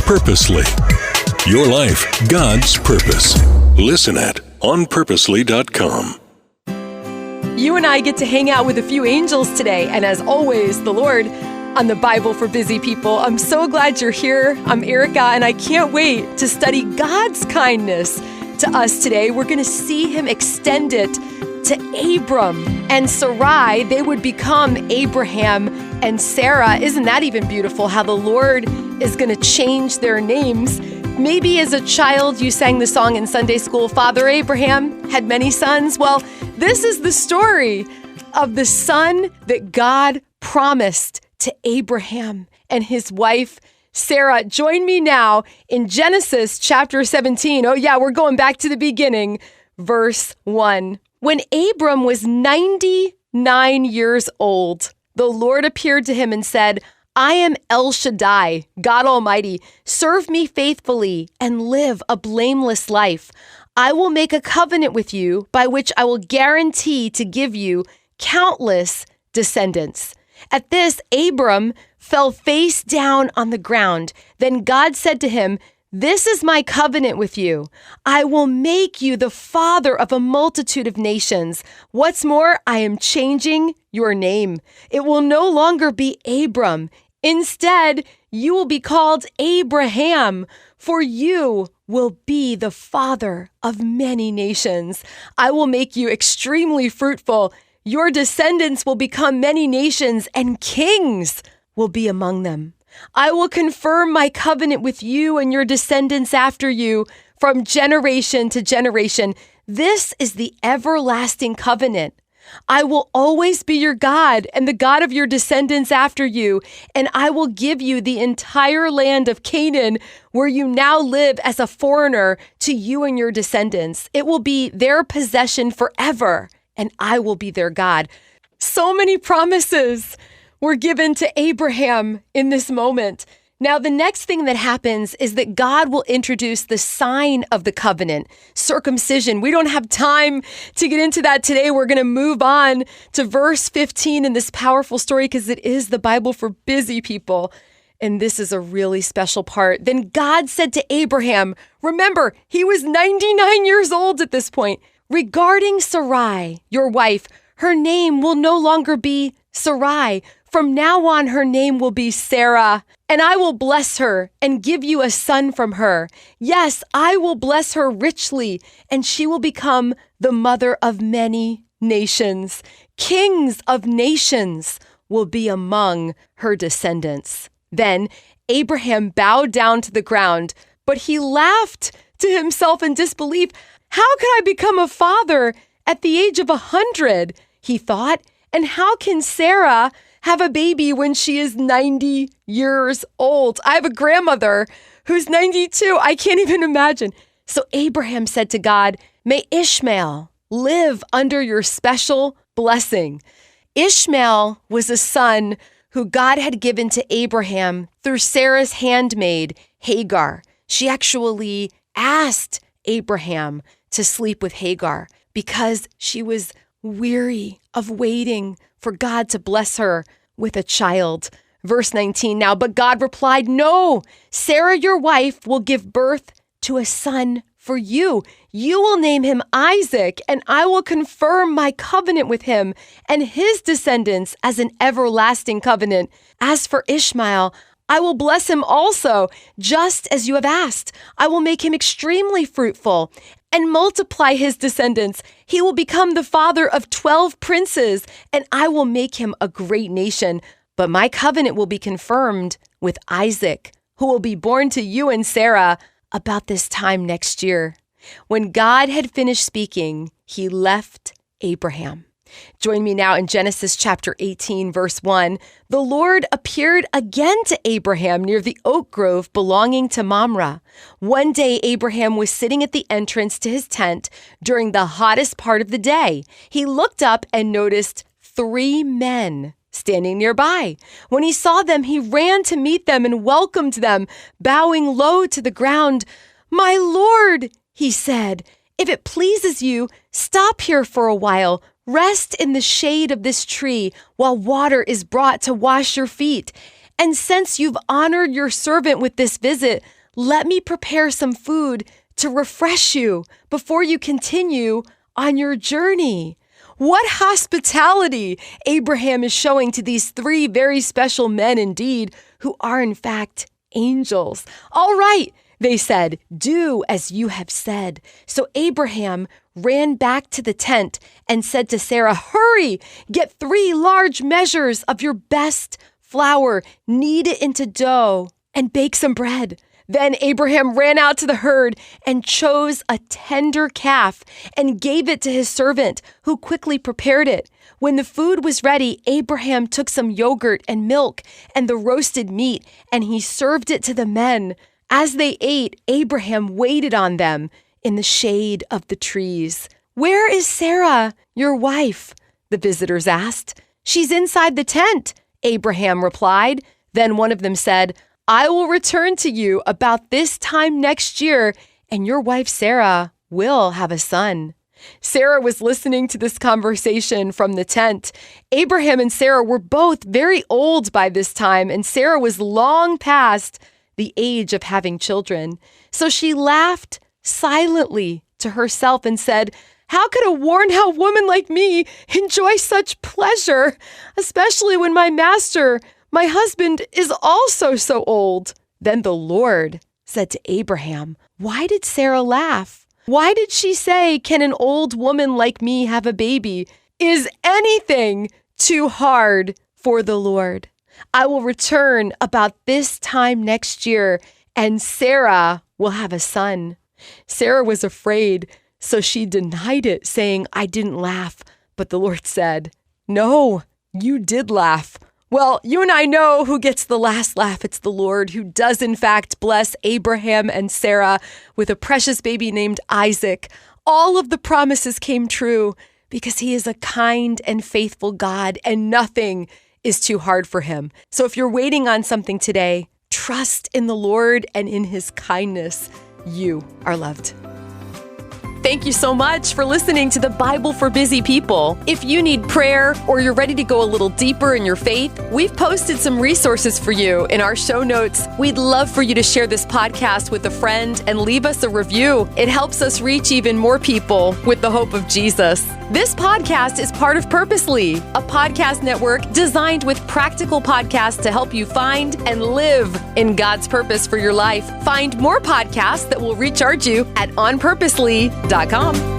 Purposely. Your life, God's purpose. Listen at onpurposely.com. You and I get to hang out with a few angels today, and as always, the Lord on the Bible for Busy People. I'm so glad you're here. I'm Erica, and I can't wait to study God's kindness to us today. We're going to see Him extend it to Abram and Sarai. They would become Abraham and Sarah. Isn't that even beautiful, how the Lord is going to change their names? Maybe as a child you sang the song in Sunday school, Father Abraham had many sons. Well, this is the story of the son that God promised to Abraham and his wife, Sarah. Join me now in Genesis chapter 17. Oh yeah, we're going back to the beginning, verse 1. When Abram was 99 years old, the Lord appeared to him and said, I am El Shaddai, God Almighty. Serve me faithfully and live a blameless life. I will make a covenant with you by which I will guarantee to give you countless descendants. At this, Abram fell face down on the ground. Then God said to him, This is my covenant with you. I will make you the father of a multitude of nations. What's more, I am changing your name. It will no longer be Abram. Instead, you will be called Abraham, for you will be the father of many nations. I will make you extremely fruitful. Your descendants will become many nations, and kings will be among them. I will confirm my covenant with you and your descendants after you from generation to generation. This is the everlasting covenant. I will always be your God and the God of your descendants after you, and I will give you the entire land of Canaan where you now live as a foreigner to you and your descendants. It will be their possession forever, and I will be their God. So many promises were given to Abraham in this moment. Now, the next thing that happens is that God will introduce the sign of the covenant, circumcision. We don't have time to get into that today. We're going to move on to verse 15 in this powerful story because it is the Bible for busy people. And this is a really special part. Then God said to Abraham, remember, he was 99 years old at this point, regarding Sarai, your wife, her name will no longer be Sarai. From now on, her name will be Sarah, and I will bless her and give you a son from her. Yes, I will bless her richly, and she will become the mother of many nations. Kings of nations will be among her descendants. Then Abraham bowed down to the ground, but he laughed to himself in disbelief. How can I become a father at the age of 100? He thought, and how can Sarah have a baby when she is 90 years old? I have a grandmother who's 92. I can't even imagine. So Abraham said to God, may Ishmael live under your special blessing. Ishmael was a son who God had given to Abraham through Sarah's handmaid, Hagar. She actually asked Abraham to sleep with Hagar because she was weary of waiting for God to bless her with a child. Verse 19 now, but God replied, no, Sarah, your wife, will give birth to a son for you. You will name him Isaac, and I will confirm my covenant with him and his descendants as an everlasting covenant. As for Ishmael, I will bless him also, just as you have asked. I will make him extremely fruitful and multiply his descendants. He will become the father of 12 princes, and I will make him a great nation. But my covenant will be confirmed with Isaac, who will be born to you and Sarah about this time next year. When God had finished speaking, he left Abraham. Join me now in Genesis chapter 18, verse 1. The Lord appeared again to Abraham near the oak grove belonging to Mamre. One day, Abraham was sitting at the entrance to his tent during the hottest part of the day. He looked up and noticed 3 men standing nearby. When he saw them, he ran to meet them and welcomed them, bowing low to the ground. "My Lord," he said, "if it pleases you, stop here for a while. Rest in the shade of this tree while water is brought to wash your feet. And since you've honored your servant with this visit, let me prepare some food to refresh you before you continue on your journey. What hospitality Abraham is showing to these three very special men indeed, who are in fact angels. All right, they said, do as you have said. So Abraham ran back to the tent and said to Sarah, hurry, get 3 large measures of your best flour, knead it into dough, and bake some bread. Then Abraham ran out to the herd and chose a tender calf and gave it to his servant, who quickly prepared it. When the food was ready, Abraham took some yogurt and milk and the roasted meat, and he served it to the men. As they ate, Abraham waited on them in the shade of the trees. Where is Sarah, your wife? The visitors asked. She's inside the tent, Abraham replied. Then one of them said, I will return to you about this time next year, and your wife Sarah will have a son. Sarah was listening to this conversation from the tent. Abraham and Sarah were both very old by this time, and Sarah was long past the age of having children. So she laughed silently to herself and said, how could a worn-out woman like me enjoy such pleasure, especially when my master, my husband, is also so old? Then the Lord said to Abraham, why did Sarah laugh? Why did she say, can an old woman like me have a baby? Is anything too hard for the Lord? I will return about this time next year, and Sarah will have a son. Sarah was afraid, so she denied it, saying, I didn't laugh. But the Lord said, no, you did laugh. Well, you and I know who gets the last laugh. It's the Lord, who does in fact bless Abraham and Sarah with a precious baby named Isaac. All of the promises came true because he is a kind and faithful God, and nothing is too hard for him. So if you're waiting on something today, trust in the Lord and in his kindness. You are loved. Thank you so much for listening to the Bible for Busy People. If you need prayer or you're ready to go a little deeper in your faith, we've posted some resources for you in our show notes. We'd love for you to share this podcast with a friend and leave us a review. It helps us reach even more people with the hope of Jesus. This podcast is part of Purposely, a podcast network designed with practical podcasts to help you find and live in God's purpose for your life. Find more podcasts that will recharge you at onpurposely.com.